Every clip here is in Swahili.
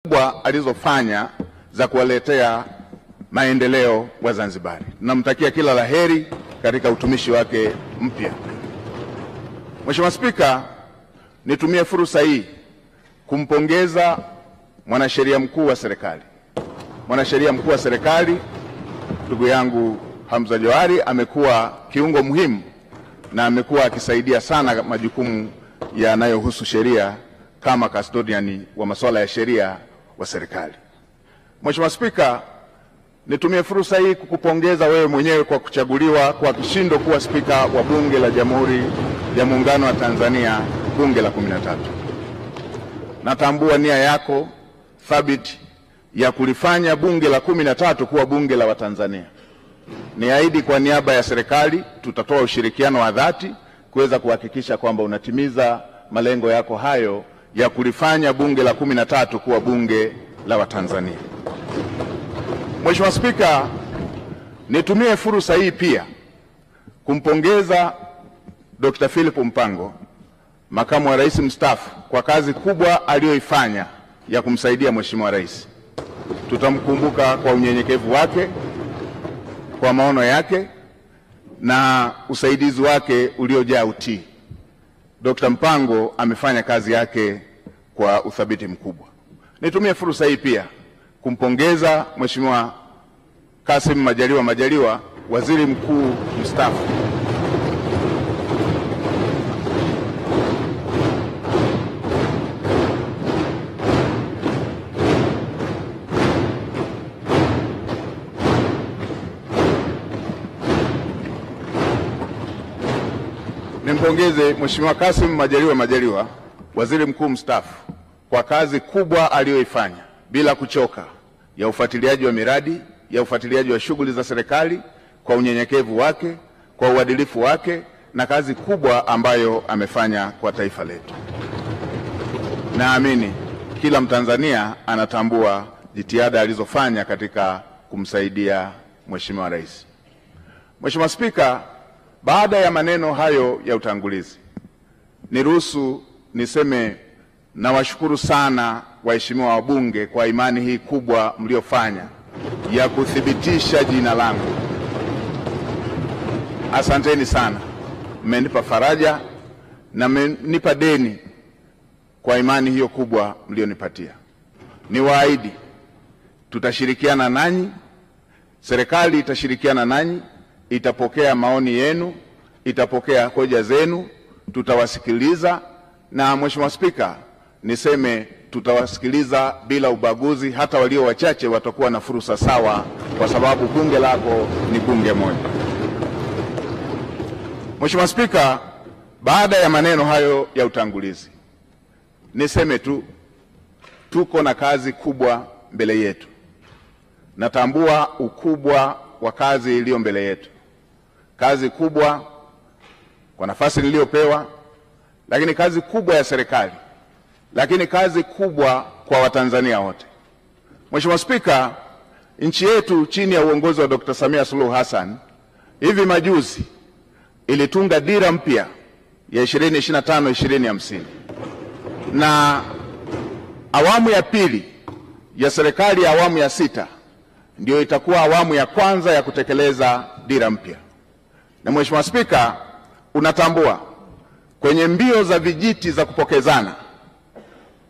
kubwa alizofanya za kuwaletea maendeleo wa Zanzibari. Namtakia kila laheri katika utumishi wake mpya. Mheshimiwa Spika, nitumie fursa hii kumpongeza mwanasheria mkuu wa serikali. Mwanasheria mkuu wa serikali ndugu yangu Hamza Johari amekuwa kiungo muhimu na amekuwa akisaidia sana majukumu yanayohusu sheria kama custodian wa masuala ya sheria wa serikali. Mheshimiwa Spika, nitumie fursa hii kukupongeza wewe mwenyewe kwa kuchaguliwa kwa kishindo kuwa Spika wa Bunge la Jamhuri ya Muungano wa Tanzania, Bunge la 13. Natambua nia yako thabiti ya kulifanya Bunge la 13 kuwa bunge la Watanzania. Niahidi kwa niaba ya serikali tutatoa ushirikiano wa dhati kuweza kuhakikisha kwamba unatimiza malengo yako hayo ya kulifanya Bunge la 13 kuwa bunge la Watanzania. Mheshimiwa Spika, nitumie fursa hii pia kumpongeza Dr. Philip Mpango, makamu wa rais mstaafu, kwa kazi kubwa aliyoifanya ya kumsaidia Mheshimiwa Rais. Tutamkumbuka kwa unyenyekevu wake, kwa maono yake na usaidizi wake uliojaa utii. Dr. Mpango amefanya kazi yake kwa uthabiti mkubwa. Nitumie fursa hii pia kumpongeza Mheshimiwa Kassim Majaliwa, waziri mkuu mstaafu. Nimpongeze Mheshimiwa Kassim Majaliwa, waziri mkuu mstaafu, kwa kazi kubwa aliyoifanya bila kuchoka ya ufuatiliaji wa miradi, ya ufuatiliaji wa shughuli za serikali, kwa unyenyekevu wake, kwa uadilifu wake na kazi kubwa ambayo amefanya kwa taifa letu. Naamini kila Mtanzania anatambua jitihada alizofanya katika kumsaidia Mheshimiwa Rais. Mheshimiwa Spika, baada ya maneno hayo ya utangulizi, niruhusu niseme nawashukuru sana waheshimiwa wabunge kwa imani hii kubwa mliofanya ya kuthibitisha jina langu. Asanteni sana. Mmenipa faraja na mmenipa deni kwa imani hiyo kubwa mlionipatia. Niwaahidi tutashirikiana nanyi, serikali itashirikiana nanyi, itapokea maoni yenu, itapokea hoja zenu, tutawasikiliza. Na Mheshimiwa Spika, niseme tutawasikiliza bila ubaguzi, hata walio wachache watakuwa na fursa sawa, kwa sababu bunge lako ni bunge moja. Mheshimiwa Spika, baada ya maneno hayo ya utangulizi, niseme tu tuko na kazi kubwa mbele yetu. Natambua ukubwa wa kazi iliyo mbele yetu. Kazi kubwa kwa nafasi niliyopewa, lakini kazi kubwa ya serikali, lakini kazi kubwa kwa Watanzania wote. Mheshimiwa Spika, nchi yetu chini ya uongozi wa Dr. Samia Suluhu Hassan hivi majuzi ilitunga dira mpya ya 2025-2050, na awamu ya pili ya serikali ya awamu ya 6 ndio itakuwa awamu ya kwanza ya kutekeleza dira mpya. Na Mheshimiwa Spika, unatambua kwenye mbio za vijiti za kupokezana,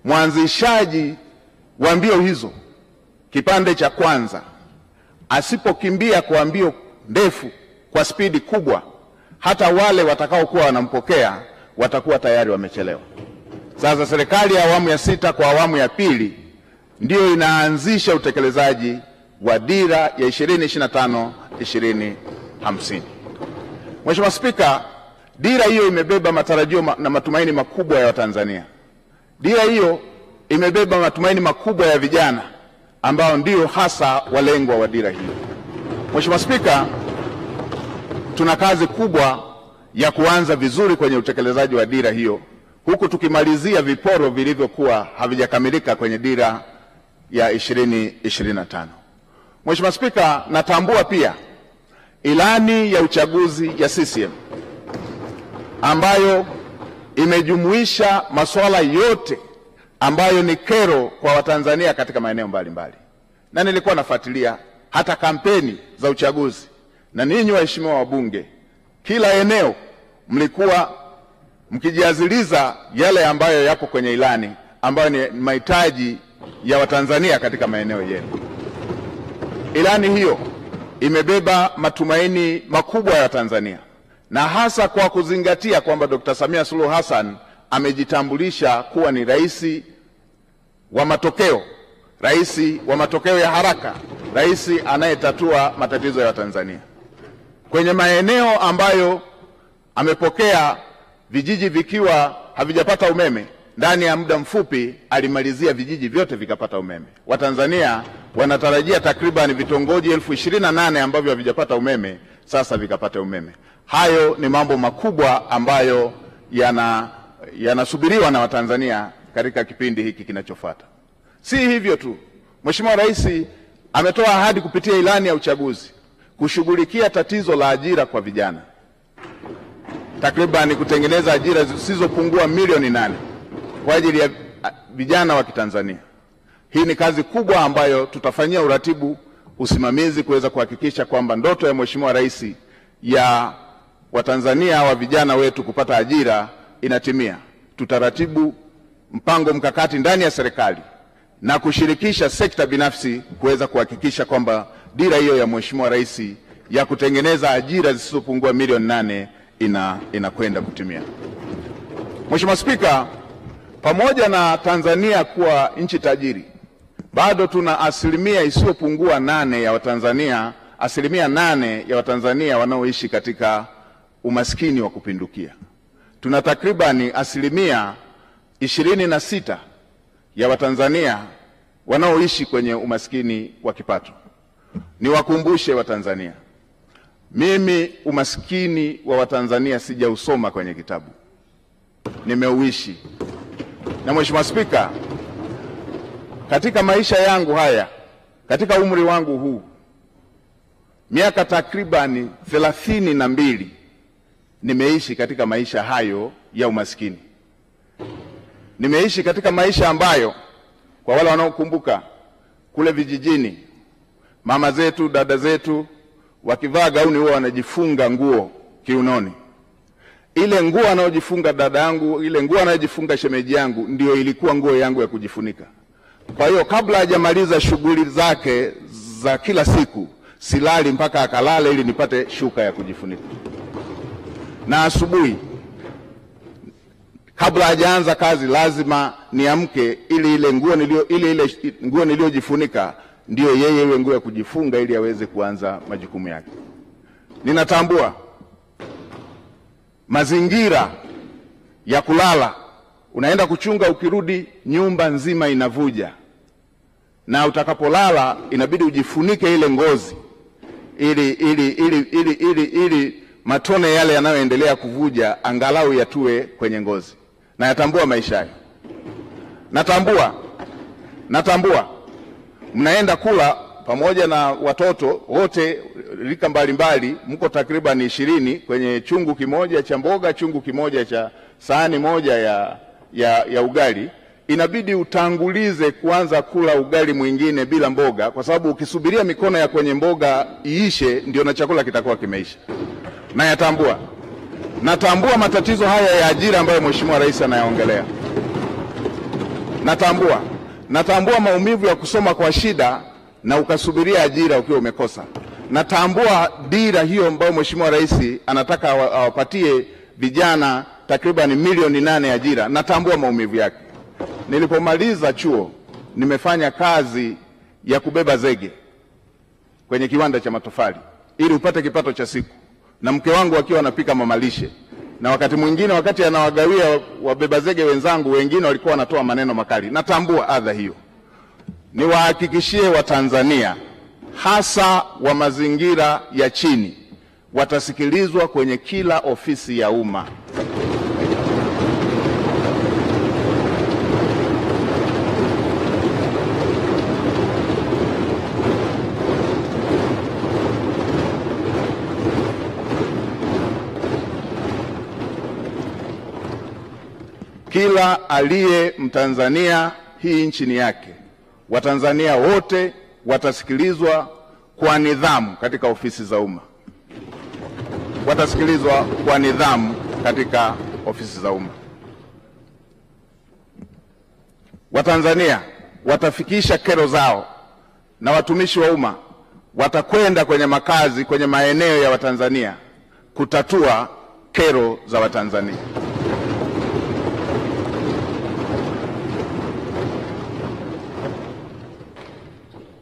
mwanzishaji wa mbio hizo kipande cha kwanza asipokimbia kwa mbio ndefu kwa spidi kubwa, hata wale watakaokuwa wanampokea watakuwa tayari wamechelewa. Sasa serikali ya awamu ya 6 kwa awamu ya pili ndio inaanzisha utekelezaji wa dira ya 2025-2050. Mheshimiwa Spika, dira hiyo imebeba matarajio na matumaini makubwa ya Watanzania. Dira hiyo imebeba matumaini makubwa ya vijana ambao ndio hasa walengwa wa dira hiyo. Mheshimiwa Spika, tuna kazi kubwa ya kuanza vizuri kwenye utekelezaji wa dira hiyo, huku tukimalizia viporo vilivyokuwa havijakamilika kwenye dira ya 2025. Mheshimiwa Spika, natambua pia ilani ya uchaguzi ya CCM ambayo imejumuisha masuala yote ambayo ni kero kwa Watanzania katika maeneo mbalimbali. Na nilikuwa nafuatilia hata kampeni za uchaguzi, na ninyi waheshimiwa wabunge, kila eneo mlikuwa mkijiaziliza yale ambayo yapo kwenye ilani, ambayo ni mahitaji ya Watanzania katika maeneo yenu. Ilani hiyo imebeba matumaini makubwa ya Tanzania, na hasa kwa kuzingatia kwamba Dr. Samia Suluhu Hassan amejitambulisha kuwa ni rais wa matokeo, rais wa matokeo ya haraka, rais anayetatua matatizo ya Watanzania. Kwenye maeneo ambayo amepokea vijiji vikiwa havijapata umeme, ndani ya muda mfupi alimalizia vijiji vyote vikapata umeme. Watanzania wanatarajia takriban vitongoji 28,000 ambavyo havijapata umeme sasa vikapata umeme. Hayo ni mambo makubwa ambayo yanasubiriwa na Watanzania katika kipindi hiki kinachofuata. Si hivyo tu, Mheshimiwa Rais ametoa ahadi kupitia ilani ya uchaguzi kushughulikia tatizo la ajira kwa vijana, takriban kutengeneza ajira zisizopungua milioni 8 kwa ajili ya vijana wa Kitanzania. Hii ni kazi kubwa ambayo tutafanyia uratibu, usimamizi kuweza kuhakikisha kwamba ndoto ya Mheshimiwa Rais ya Watanzania wa vijana wetu kupata ajira inatimia. Tutaratibu mpango mkakati ndani ya serikali na kushirikisha sekta binafsi kuweza kuhakikisha kwamba dira hiyo ya Mheshimiwa Rais ya kutengeneza ajira zisizopungua milioni 8 inakwenda kutimia. Mheshimiwa Spika, pamoja na Tanzania kuwa nchi tajiri, bado tuna asilimia isiyopungua 8 ya Watanzania, asilimia 8 ya Watanzania wanaoishi katika umaskini wa kupindukia. Tuna takribani asilimia 26 ya Watanzania wanaoishi kwenye umaskini wa kipato. Niwakumbushe Watanzania, mimi umaskini wa Watanzania sijausoma kwenye kitabu, nimeuishi. Na Mheshimiwa Spika, katika maisha yangu haya, katika umri wangu huu, miaka takribani 32 nimeishi katika maisha hayo ya umaskini. Nimeishi katika maisha ambayo, kwa wale wanaokumbuka, kule vijijini mama zetu, dada zetu wakivaa gauni huwa wanajifunga nguo kiunoni. Ile nguo anayojifunga dada yangu, ile nguo anayojifunga shemeji yangu, ndio ilikuwa nguo yangu ya kujifunika. Kwa hiyo kabla hajamaliza shughuli zake za kila siku, silali mpaka akalale ili nipate shuka ya kujifunika. Na asubuhi kabla hajaanza kazi lazima niamke ili ile nguo niliyojifunika ndio yeye iwe nguo ya kujifunga ili aweze kuanza majukumu yake. Ninatambua mazingira ya kulala, unaenda kuchunga, ukirudi nyumba nzima inavuja, na utakapolala inabidi ujifunike ile ngozi ili matone yale yanayoendelea kuvuja angalau yatue kwenye ngozi. Na yatambua maisha hayo. Natambua mnaenda kula pamoja na watoto wote rika mbalimbali, mko takriban 20 kwenye chungu kimoja cha mboga, chungu kimoja cha sahani moja ya ugali. Inabidi utangulize kuanza kula ugali mwingine bila mboga, kwa sababu ukisubiria mikono ya kwenye mboga iishe ndio na chakula kitakuwa kimeisha. Na natambua matatizo haya ya ajira ambayo Mheshimiwa Rais anayaongelea. Natambua maumivu ya kusoma kwa shida na ukasubiria ajira ukiwa umekosa. Natambua dira hiyo ambayo Mheshimiwa Rais anataka awapatie vijana takriban milioni 8 ajira. Natambua maumivu yake. Nilipomaliza chuo nimefanya kazi ya kubeba zege kwenye kiwanda cha matofali ili upate kipato cha siku, na mke wangu akiwa anapika mamalishe, na wakati mwingine wakati anawagawia wabeba zege wenzangu wengine walikuwa wanatoa maneno makali. Natambua adha hiyo. Niwahakikishie Watanzania hasa wa mazingira ya chini watasikilizwa kwenye kila ofisi ya umma. kila aliye Mtanzania, hii nchi ni yake. Watanzania wote watasikilizwa kwa nidhamu katika ofisi za umma. Watasikilizwa kwa nidhamu katika ofisi za umma. Watanzania watafikisha kero zao, na watumishi wa umma watakwenda kwenye makazi, kwenye maeneo ya Watanzania kutatua kero za Watanzania.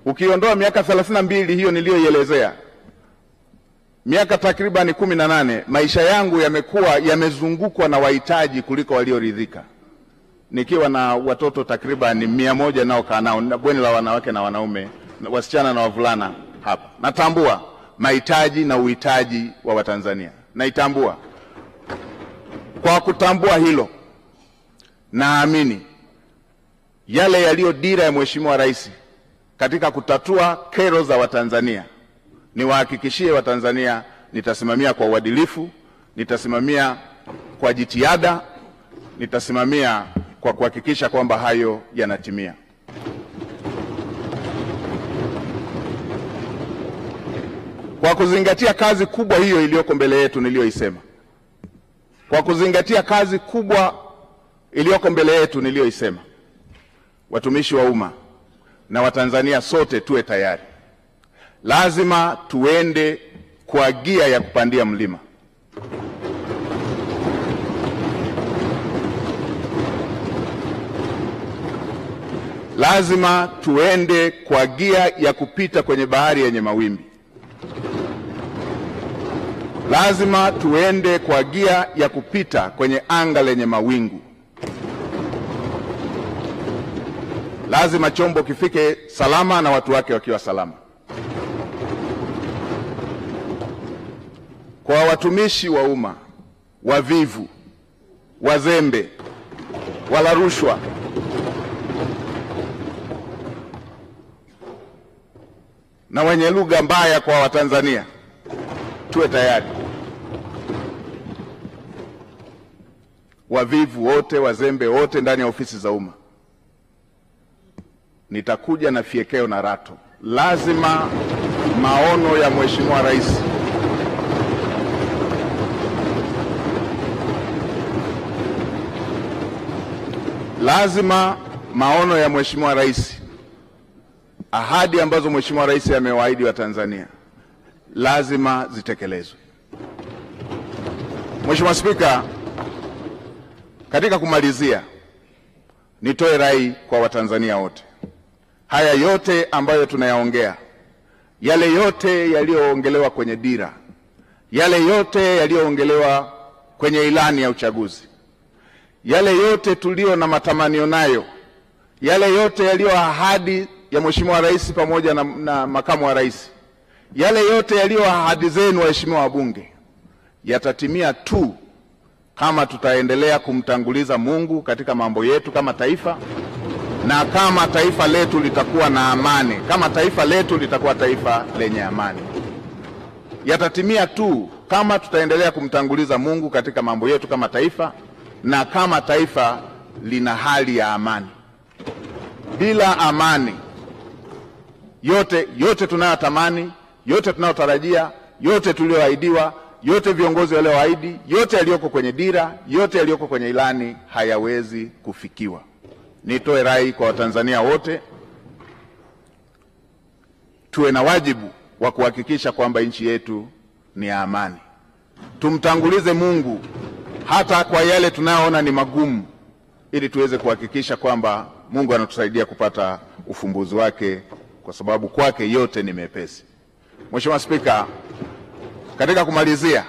Ukiondoa miaka 32 hiyo niliyoielezea, miaka takriban 18, maisha yangu yamezungukwa na wahitaji kuliko walioridhika, nikiwa na watoto takriban 100 nao kaa nao, na bweni la wanawake na wanaume, wasichana na wavulana hapa. Natambua mahitaji na uhitaji wa Watanzania, naitambua. Kwa kutambua hilo, naamini yale yaliyo dira ya Mheshimiwa Rais katika kutatua kero za Watanzania, niwahakikishie Watanzania nitasimamia kwa uadilifu, nitasimamia kwa jitihada, nitasimamia kwa kuhakikisha kwamba hayo yanatimia. Kwa kuzingatia kazi kubwa hiyo iliyoko mbele yetu niliyoisema, kwa kuzingatia kazi kubwa iliyoko mbele yetu niliyoisema, watumishi wa umma na Watanzania sote tuwe tayari. Lazima tuende kwa gia ya kupandia mlima. Lazima tuende kwa gia ya kupita kwenye bahari yenye mawimbi. Lazima tuende kwa gia ya kupita kwenye anga lenye mawingu. Lazima chombo kifike salama na watu wake wakiwa salama. Kwa watumishi wa umma wavivu, wazembe, wala rushwa, na wenye lugha mbaya kwa Watanzania, tuwe tayari. Wavivu wote, wazembe wote ndani ya ofisi za umma, nitakuja na fiekeo na rato. Lazima maono ya Mheshimiwa Rais ahadi ambazo Mheshimiwa Rais amewaahidi Watanzania lazima zitekelezwe. Mheshimiwa Spika, katika kumalizia, nitoe rai kwa Watanzania wote. Haya yote ambayo tunayaongea, yale yote yaliyoongelewa kwenye dira, yale yote yaliyoongelewa kwenye ilani ya uchaguzi, yale yote tulio na matamanio nayo, yale yote yaliyo ahadi ya Mheshimiwa Rais pamoja na makamu wa rais, yale yote yaliyo ahadi zenu waheshimiwa wabunge, yatatimia tu kama tutaendelea kumtanguliza Mungu katika mambo yetu kama taifa, na kama taifa letu litakuwa na amani, kama taifa letu litakuwa taifa lenye amani. Yatatimia tu kama tutaendelea kumtanguliza Mungu katika mambo yetu kama taifa, na kama taifa lina hali ya amani. Bila amani, yote tunayotamani, yote tunayotarajia, yote tulioahidiwa, yote viongozi walioahidi, yote yaliyoko kwenye dira, yote yaliyoko kwenye ilani hayawezi kufikiwa. Nitoe rai kwa Watanzania wote, tuwe na wajibu wa kuhakikisha kwamba nchi yetu ni ya amani. Tumtangulize Mungu hata kwa yale tunayoona ni magumu, ili tuweze kuhakikisha kwamba Mungu anatusaidia kupata ufumbuzi wake, kwa sababu kwake yote ni mepesi. Mheshimiwa Spika, katika kumalizia,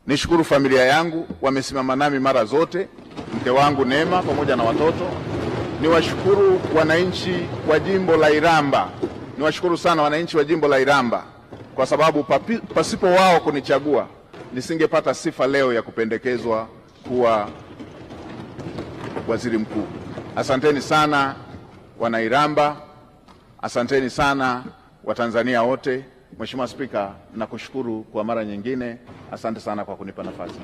nishukuru familia yangu, wamesimama nami mara zote, mke wangu Neema pamoja na watoto. Niwashukuru wananchi wa jimbo la Iramba, niwashukuru sana wananchi wa jimbo la Iramba, kwa sababu pasipo wao kunichagua nisingepata sifa leo ya kupendekezwa kuwa waziri mkuu. Asanteni sana wana Iramba, asanteni sana Watanzania wote. Mheshimiwa Spika, nakushukuru kwa mara nyingine. Asante sana kwa kunipa nafasi.